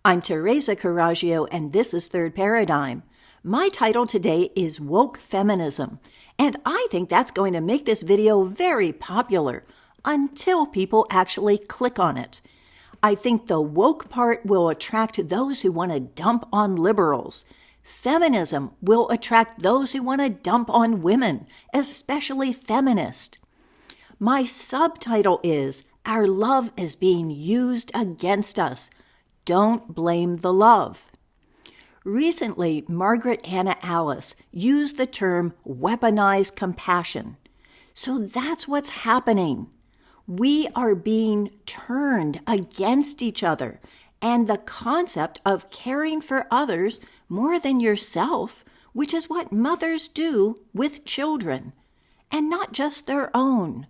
I'm Teresa Carraggio, and this is Third Paradigm. My title today is Woke Feminism, and I think that's going to make this video very popular until people actually click on it. I think the woke part will attract those who want to dump on liberals. Feminism will attract those who want to dump on women, especially feminists. My subtitle is, Our Love is Being Used Against Us. Don't blame the love. Recently, Margaret Anna Alice used the term weaponized compassion. So that's what's happening. We are being turned against each other, and the concept of caring for others more than yourself, which is what mothers do with children, and not just their own.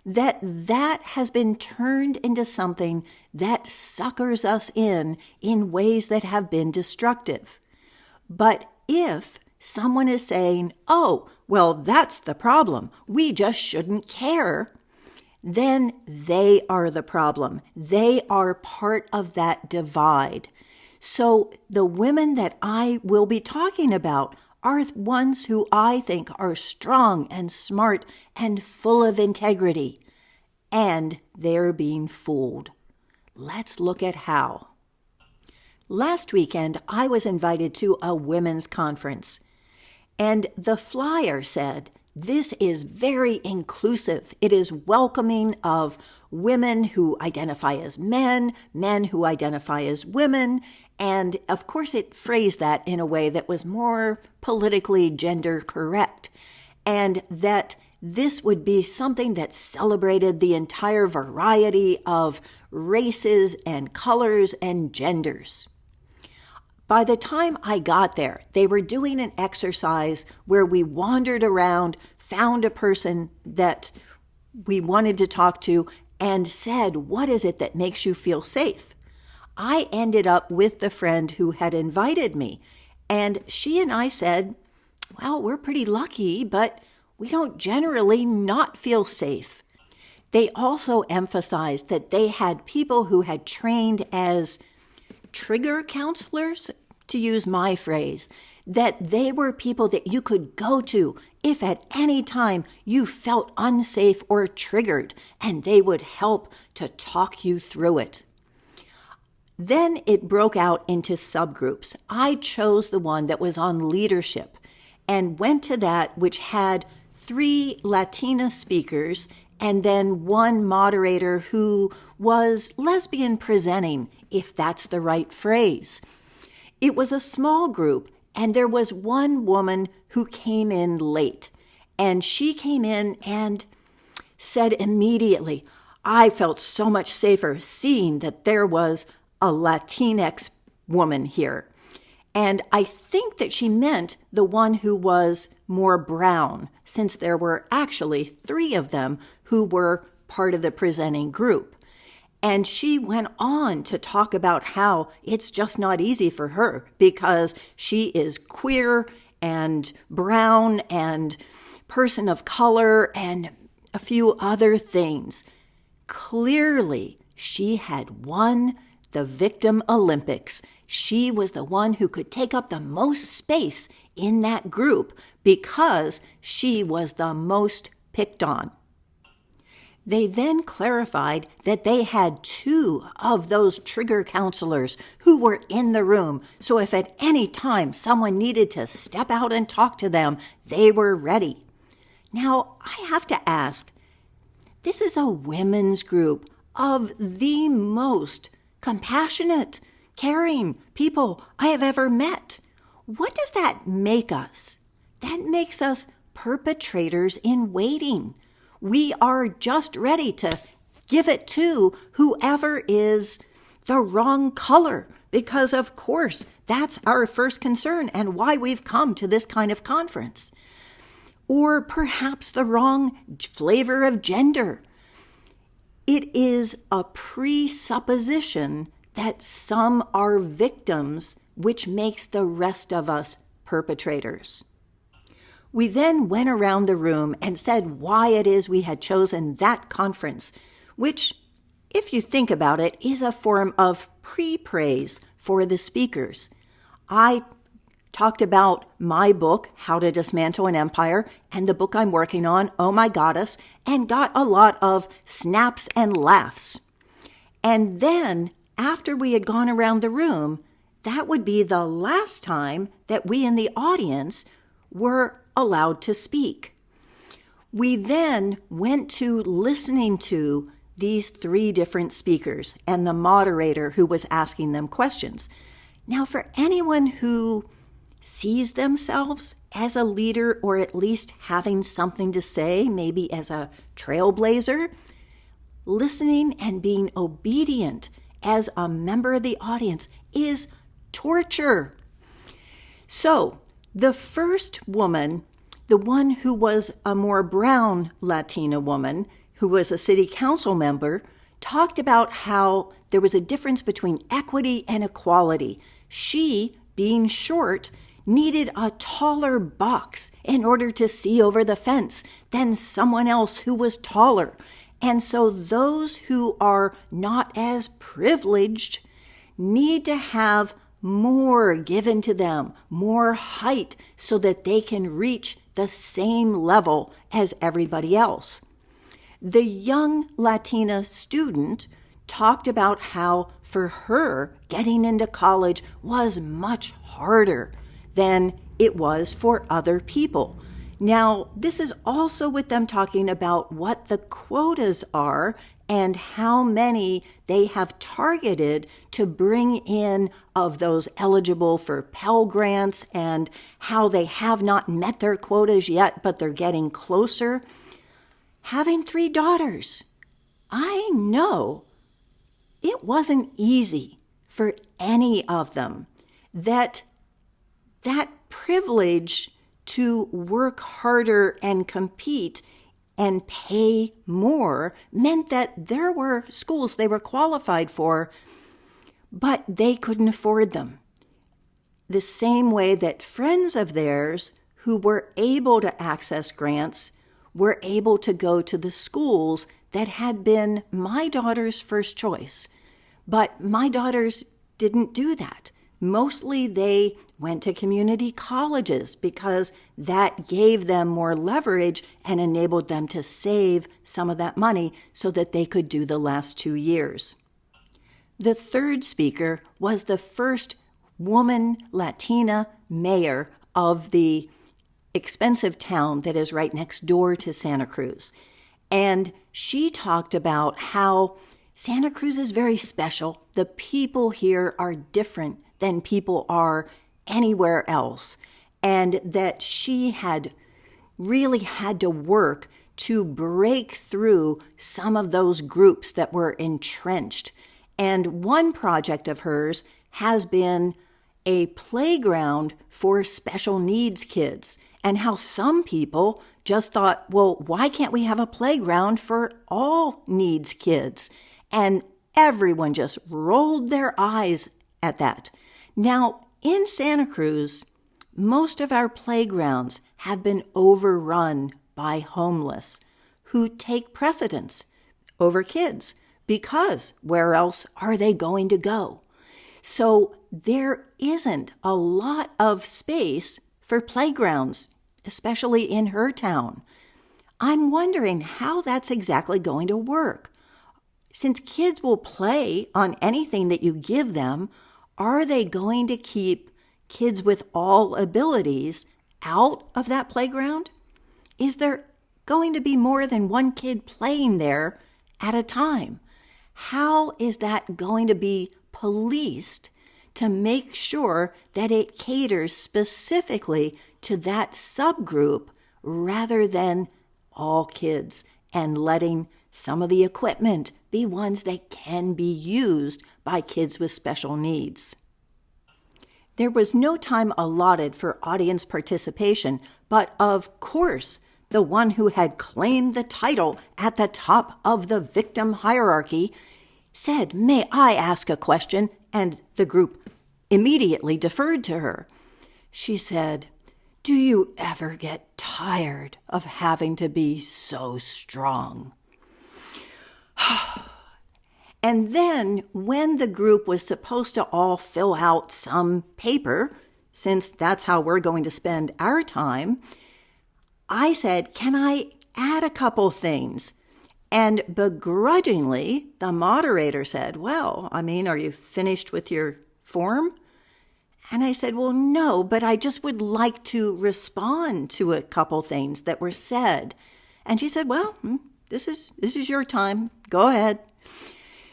That has been turned into something that suckers us in ways that have been destructive. But if someone is saying, oh, well, that's the problem, we just shouldn't care, then they are the problem. They are part of that divide. So the women that I will be talking about are ones who I think are strong and smart and full of integrity. And they're being fooled. Let's look at how. Last weekend, I was invited to a women's conference. And the flyer said, this is very inclusive. It is welcoming of women who identify as men, men who identify as women, and of course it phrased that in a way that was more politically gender correct, and that this would be something that celebrated the entire variety of races and colors and genders. By the time I got there, they were doing an exercise where we wandered around, found a person that we wanted to talk to, and said, what is it that makes you feel safe? I ended up with the friend who had invited me, and she and I said, well, we're pretty lucky, but we don't generally not feel safe. They also emphasized that they had people who had trained as trigger counselors, to use my phrase, that they were people that you could go to if at any time you felt unsafe or triggered, and they would help to talk you through it. Then it broke out into subgroups. I chose the one that was on leadership and went to that which had 3 Latina speakers and then one moderator who was lesbian presenting, if that's the right phrase. It was a small group, and there was one woman who came in late, and she came in and said immediately, I felt so much safer seeing that there was a Latinx woman here. And I think that she meant the one who was more brown, since there were actually 3 of them who were part of the presenting group. And she went on to talk about how it's just not easy for her because she is queer and brown and person of color and a few other things. Clearly, she had won the Victim Olympics. She was the one who could take up the most space in that group because she was the most picked on. They then clarified that they had 2 of those trigger counselors who were in the room, so if at any time someone needed to step out and talk to them, they were ready. Now, I have to ask, this is a women's group of the most compassionate, caring people I have ever met. What does that make us? That makes us perpetrators in waiting. We are just ready to give it to whoever is the wrong color, because of course that's our first concern and why we've come to this kind of conference. Or perhaps the wrong flavor of gender. It is a presupposition that some are victims, which makes the rest of us perpetrators. We then went around the room and said why it is we had chosen that conference, which if you think about it, is a form of pre-praise for the speakers. I talked about my book, How to Dismantle an Empire, and the book I'm working on, Oh My Goddess, and got a lot of snaps and laughs. And then, after we had gone around the room, that would be the last time that we in the audience were allowed to speak. We then went to listening to these 3 different speakers and the moderator who was asking them questions. Now, for anyone who sees themselves as a leader or at least having something to say, maybe as a trailblazer, listening and being obedient as a member of the audience is torture. So, the first woman, the one who was a more brown Latina woman, who was a city council member, talked about how there was a difference between equity and equality. She, being short, needed a taller box in order to see over the fence than someone else who was taller. And so those who are not as privileged need to have more given to them, more height, so that they can reach the same level as everybody else. The young Latina student talked about how for her getting into college was much harder than it was for other people. Now, this is also with them talking about what the quotas are and how many they have targeted to bring in of those eligible for Pell Grants and how they have not met their quotas yet, but they're getting closer. Having 3 daughters, I know it wasn't easy for any of them. That privilege to work harder and compete and pay more meant that there were schools they were qualified for, but they couldn't afford them. The same way that friends of theirs who were able to access grants were able to go to the schools that had been my daughter's first choice. But my daughters didn't do that. Mostly they went to community colleges because that gave them more leverage and enabled them to save some of that money so that they could do the last 2 years. The third speaker was the first woman Latina mayor of the expensive town that is right next door to Santa Cruz. And she talked about how Santa Cruz is very special. The people here are different than people are anywhere else. And that she had really had to work to break through some of those groups that were entrenched. And one project of hers has been a playground for special needs kids, and how some people just thought, well, why can't we have a playground for all needs kids? And everyone just rolled their eyes at that. Now, in Santa Cruz, most of our playgrounds have been overrun by homeless who take precedence over kids because where else are they going to go? So there isn't a lot of space for playgrounds, especially in her town. I'm wondering how that's exactly going to work. Since kids will play on anything that you give them, are they going to keep kids with all abilities out of that playground? Is there going to be more than one kid playing there at a time? How is that going to be policed to make sure that it caters specifically to that subgroup rather than all kids, and letting some of the equipment be ones that can be used by kids with special needs? There was no time allotted for audience participation, but of course, the one who had claimed the title at the top of the victim hierarchy said, "May I ask a question?" And the group immediately deferred to her. She said, "Do you ever get tired of having to be so strong?" And then when the group was supposed to all fill out some paper, since that's how we're going to spend our time, I said, can I add a couple things? And begrudgingly, the moderator said, well, are you finished with your form? And I said, well, no, but I just would like to respond to a couple things that were said. And she said, well, this is your time. Go ahead.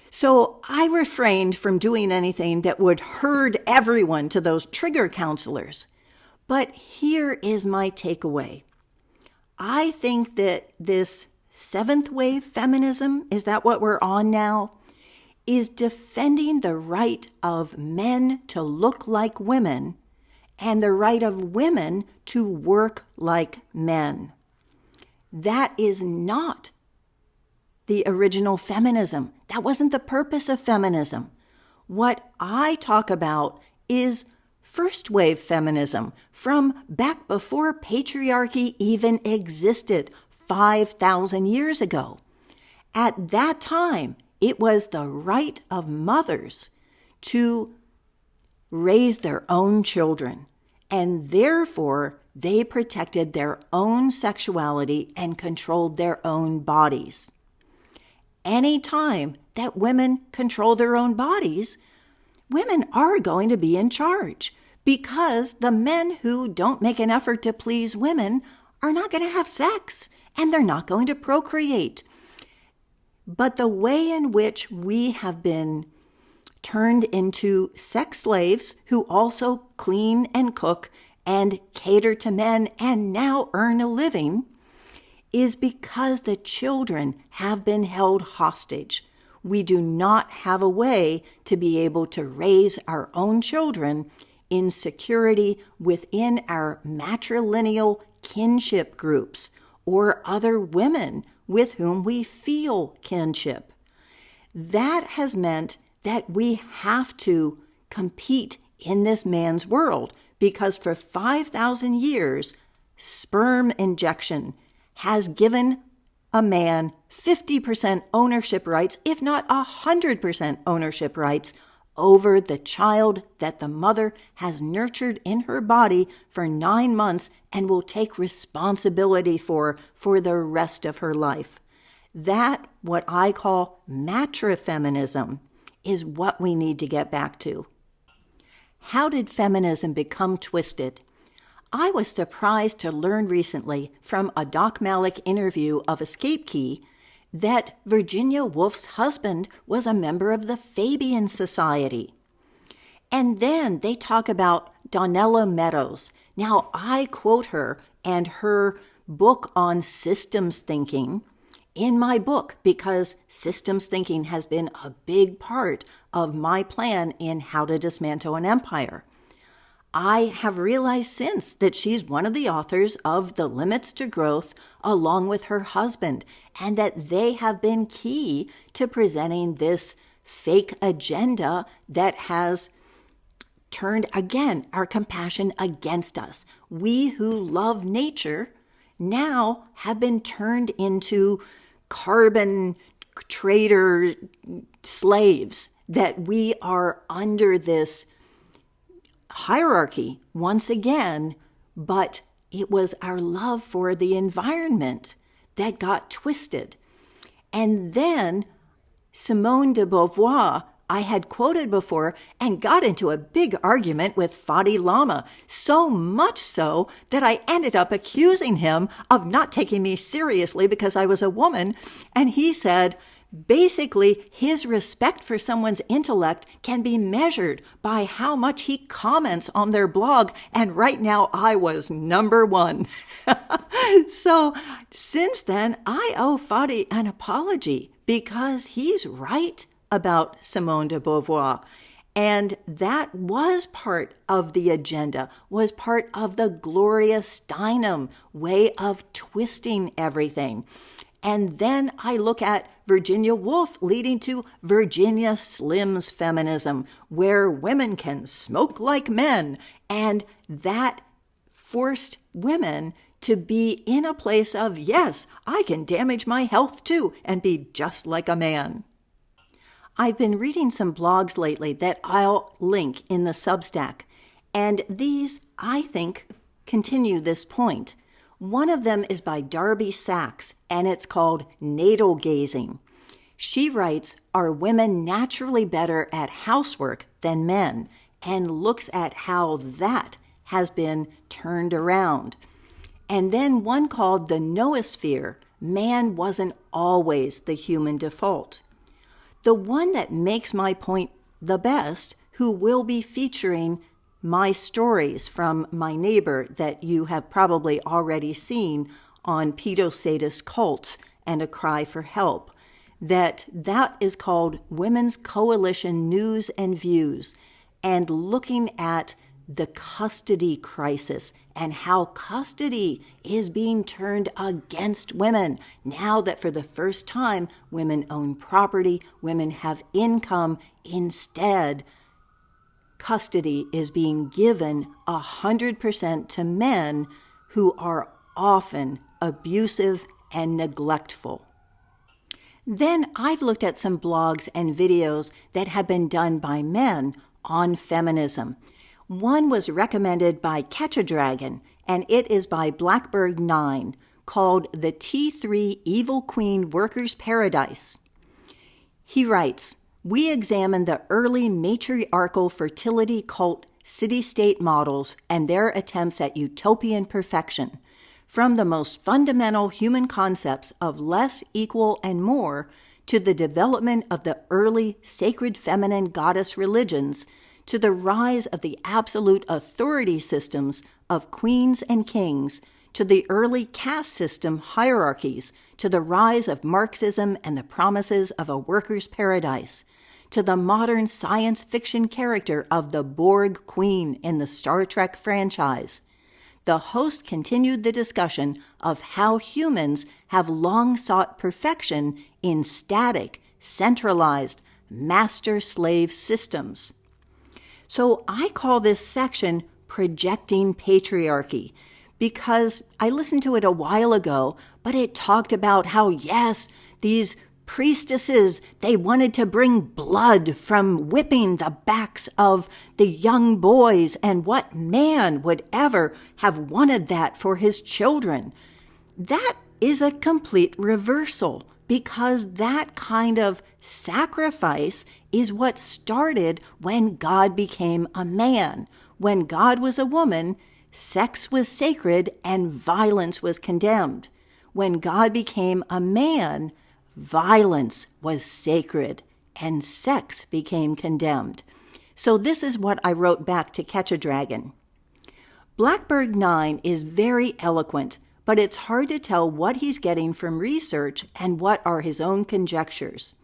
So I refrained from doing anything that would herd everyone to those trigger counselors. But here is my takeaway. I think that this seventh wave feminism, is that what we're on now, is defending the right of men to look like women and the right of women to work like men. That is not the original feminism. That wasn't the purpose of feminism. What I talk about is first wave feminism from back before patriarchy even existed 5,000 years ago. At that time, it was the right of mothers to raise their own children, and therefore they protected their own sexuality and controlled their own bodies. Any time that women control their own bodies, women are going to be in charge, because the men who don't make an effort to please women are not going to have sex, and they're not going to procreate. But the way in which we have been turned into sex slaves who also clean and cook and cater to men and now earn a living is because the children have been held hostage. We do not have a way to be able to raise our own children in security within our matrilineal kinship groups or other women with whom we feel kinship. That has meant that we have to compete in this man's world, because for 5,000 years, sperm injection has given a man 50% ownership rights, if not 100% ownership rights, over the child that the mother has nurtured in her body for 9 months and will take responsibility for the rest of her life. That, what I call matrifeminism, is what we need to get back to. How did feminism become twisted? I was surprised to learn recently from a Doc Malik interview of Escape Key that Virginia Woolf's husband was a member of the Fabian Society. And then they talk about Donella Meadows. Now, I quote her and her book on systems thinking in my book, because systems thinking has been a big part of my plan in how to dismantle an empire. I have realized since that she's one of the authors of The Limits to Growth along with her husband, and that they have been key to presenting this fake agenda that has turned, again, our compassion against us. We who love nature now have been turned into carbon trader slaves, that we are under this hierarchy once again, but it was our love for the environment that got twisted. And then Simone de Beauvoir, I had quoted before, and got into a big argument with Fadi Lama, so much so that I ended up accusing him of not taking me seriously because I was a woman. And he said, basically, his respect for someone's intellect can be measured by how much he comments on their blog. And right now, I was number one. So since then, I owe Fadi an apology, because he's right about Simone de Beauvoir. And that was part of the agenda, was part of the Gloria Steinem way of twisting everything. And then I look at Virginia Woolf leading to Virginia Slim's feminism, where women can smoke like men. And that forced women to be in a place of, yes, I can damage my health too and be just like a man. I've been reading some blogs lately that I'll link in the Substack, and these, I think, continue this point. One of them is by Darby Sachs, and it's called Natal Gazing. She writes, "Are women naturally better at housework than men?" and looks at how that has been turned around. And then one called The Noosphere, Man Wasn't Always the Human Default. The one that makes my point the best, who will be featuring my stories from my neighbor that you have probably already seen on pedosadist cults and a cry for help, that is called Women's Coalition News and Views, and looking at the custody crisis and how custody is being turned against women. Now that for the first time, women own property, women have income, instead, custody is being given 100% to men who are often abusive and neglectful. Then I've looked at some blogs and videos that have been done by men on feminism. One was recommended by Catch a Dragon, and it is by Blackbird9, called The T3 Evil Queen Workers' Paradise. He writes, "We examine the early matriarchal fertility cult city-state models and their attempts at utopian perfection, from the most fundamental human concepts of less, equal, and more, to the development of the early sacred feminine goddess religions, to the rise of the absolute authority systems of queens and kings, to the early caste system hierarchies, to the rise of Marxism and the promises of a workers' paradise, to the modern science fiction character of the Borg Queen in the Star Trek franchise." The host continued the discussion of how humans have long sought perfection in static, centralized, master-slave systems. So I call this section Projecting Patriarchy, because I listened to it a while ago, but it talked about how, yes, these priestesses, they wanted to bring blood from whipping the backs of the young boys, and what man would ever have wanted that for his children? That is a complete reversal, because that kind of sacrifice is what started when God became a man. When God was a woman, sex was sacred and violence was condemned. When God became a man, violence was sacred and sex became condemned. So this is what I wrote back to Catch a Dragon. Blackbird9 is very eloquent, but it's hard to tell what he's getting from research and what are his own conjectures.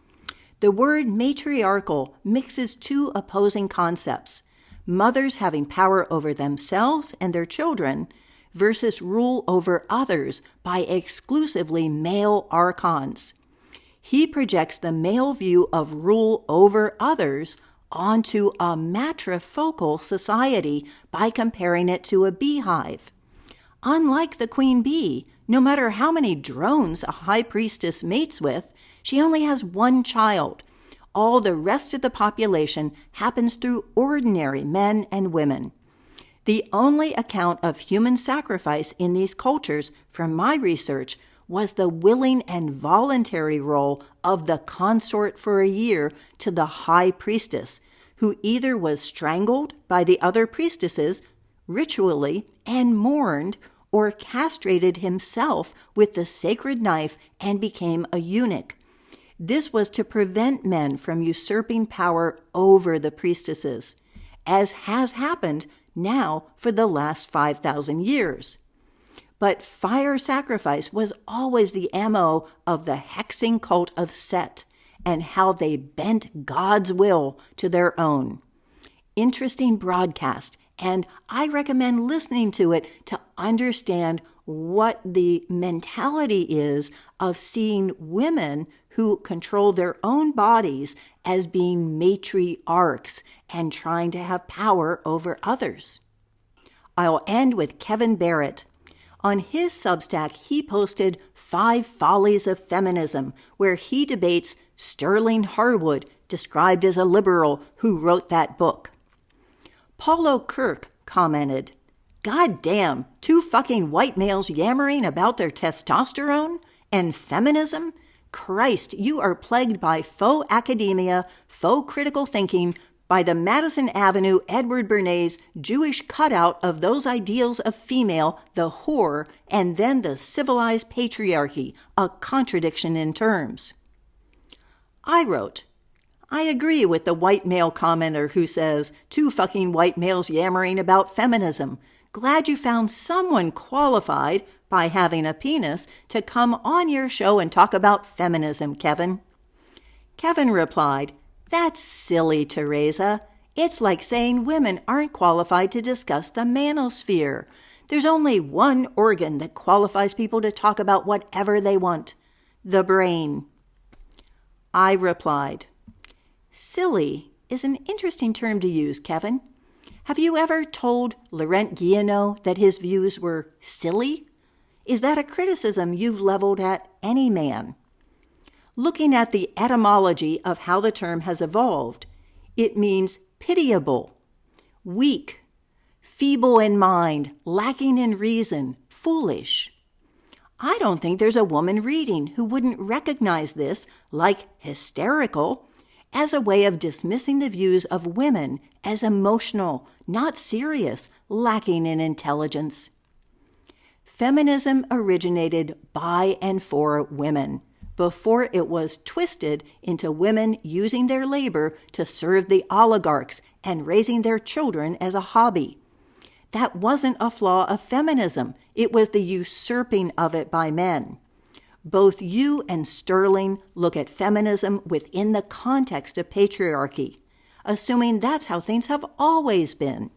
The word matriarchal mixes two opposing concepts: mothers having power over themselves and their children versus rule over others by exclusively male archons. He projects the male view of rule over others onto a matrifocal society by comparing it to a beehive. Unlike the queen bee, no matter how many drones a high priestess mates with, she only has one child. All the rest of the population happens through ordinary men and women. The only account of human sacrifice in these cultures, from my research, was the willing and voluntary role of the consort for a year to the high priestess, who either was strangled by the other priestesses ritually and mourned, or castrated himself with the sacred knife and became a eunuch. This was to prevent men from usurping power over the priestesses, as has happened now for the last 5,000 years. But fire sacrifice was always the MO of the hexing cult of Set, and how they bent God's will to their own. Interesting broadcast, and I recommend listening to it to understand what the mentality is of seeing women who control their own bodies as being matriarchs and trying to have power over others. I'll end with Kevin Barrett. On his Substack, he posted 5 Follies of Feminism, where he debates Sterling Harwood described as a liberal who wrote that book. Paulo Kirk commented, "God damn, two fucking white males yammering about their testosterone and feminism? Christ, you are plagued by faux academia, faux critical thinking, by the Madison Avenue Edward Bernays Jewish cutout of those ideals of female, the whore, and then the civilized patriarchy, a contradiction in terms." I wrote, I agree with the white male commenter who says, two fucking white males yammering about feminism. Glad you found someone qualified by having a penis to come on your show and talk about feminism, Kevin. Kevin replied, "That's silly, Teresa. It's like saying women aren't qualified to discuss the manosphere. There's only one organ that qualifies people to talk about whatever they want, the brain." I replied, "Silly is an interesting term to use, Kevin. Have you ever told Laurent Guillenot that his views were silly? Is that a criticism you've leveled at any man? Looking at the etymology of how the term has evolved, it means pitiable, weak, feeble in mind, lacking in reason, foolish. I don't think there's a woman reading who wouldn't recognize this, like hysterical, as a way of dismissing the views of women as emotional, not serious, lacking in intelligence. Feminism originated by and for women, before it was twisted into women using their labor to serve the oligarchs and raising their children as a hobby. That wasn't a flaw of feminism. It was the usurping of it by men. Both you and Sterling look at feminism within the context of patriarchy, assuming that's how things have always been.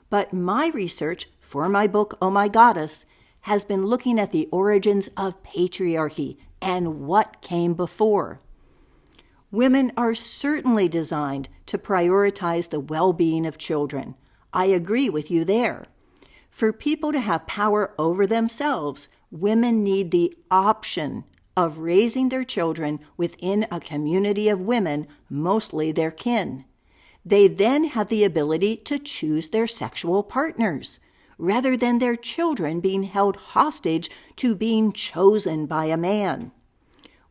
But my research for my book, Oh My Goddess, has been looking at the origins of patriarchy and what came before. Women are certainly designed to prioritize the well-being of children. I agree with you there. For people to have power over themselves, women need the option of raising their children within a community of women, mostly their kin. They then have the ability to choose their sexual partners, rather than their children being held hostage to being chosen by a man.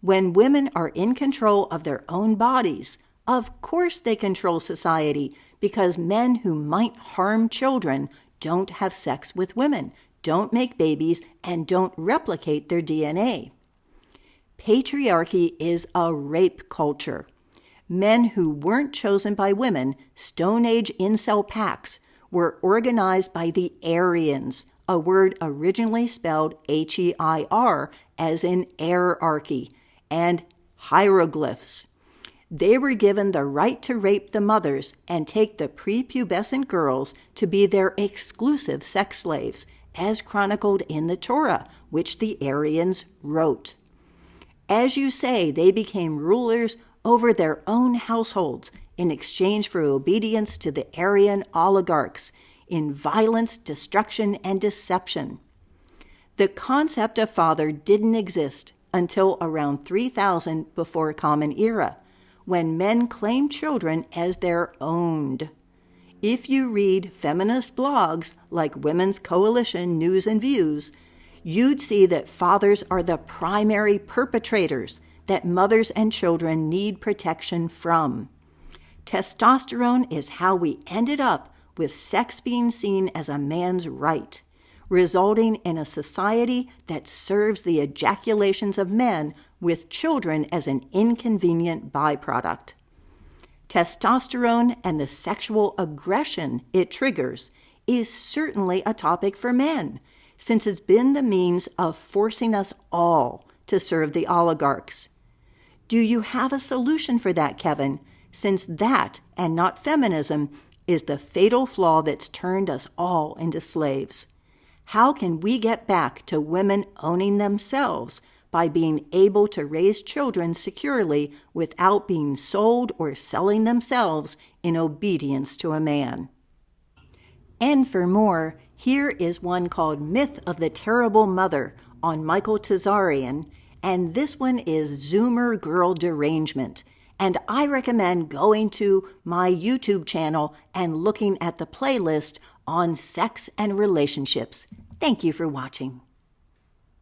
When women are in control of their own bodies, of course they control society, because men who might harm children don't have sex with women, don't make babies, and don't replicate their DNA. Patriarchy is a rape culture. Men who weren't chosen by women, Stone Age incel packs, were organized by the Aryans, a word originally spelled H-E-I-R, as in hierarchy, and hieroglyphs. They were given the right to rape the mothers and take the prepubescent girls to be their exclusive sex slaves, as chronicled in the Torah, which the Aryans wrote. As you say, they became rulers over their own households in exchange for obedience to the Aryan oligarchs in violence, destruction, and deception. The concept of father didn't exist until around 3000 before Common Era, when men claimed children as their owned. If you read feminist blogs like Women's Coalition News and Views, you'd see that fathers are the primary perpetrators that mothers and children need protection from. Testosterone is how we ended up with sex being seen as a man's right, resulting in a society that serves the ejaculations of men with children as an inconvenient byproduct. Testosterone and the sexual aggression it triggers is certainly a topic for men, since it's been the means of forcing us all to serve the oligarchs. Do you have a solution for that, Kevin, since that, and not feminism, is the fatal flaw that's turned us all into slaves? How can we get back to women owning themselves by being able to raise children securely without being sold or selling themselves in obedience to a man? And for more, here is one called Myth of the Terrible Mother on Michael Tazarian, and this one is Zoomer Girl Derangement, and I recommend going to my YouTube channel and looking at the playlist on sex and relationships. Thank you for watching.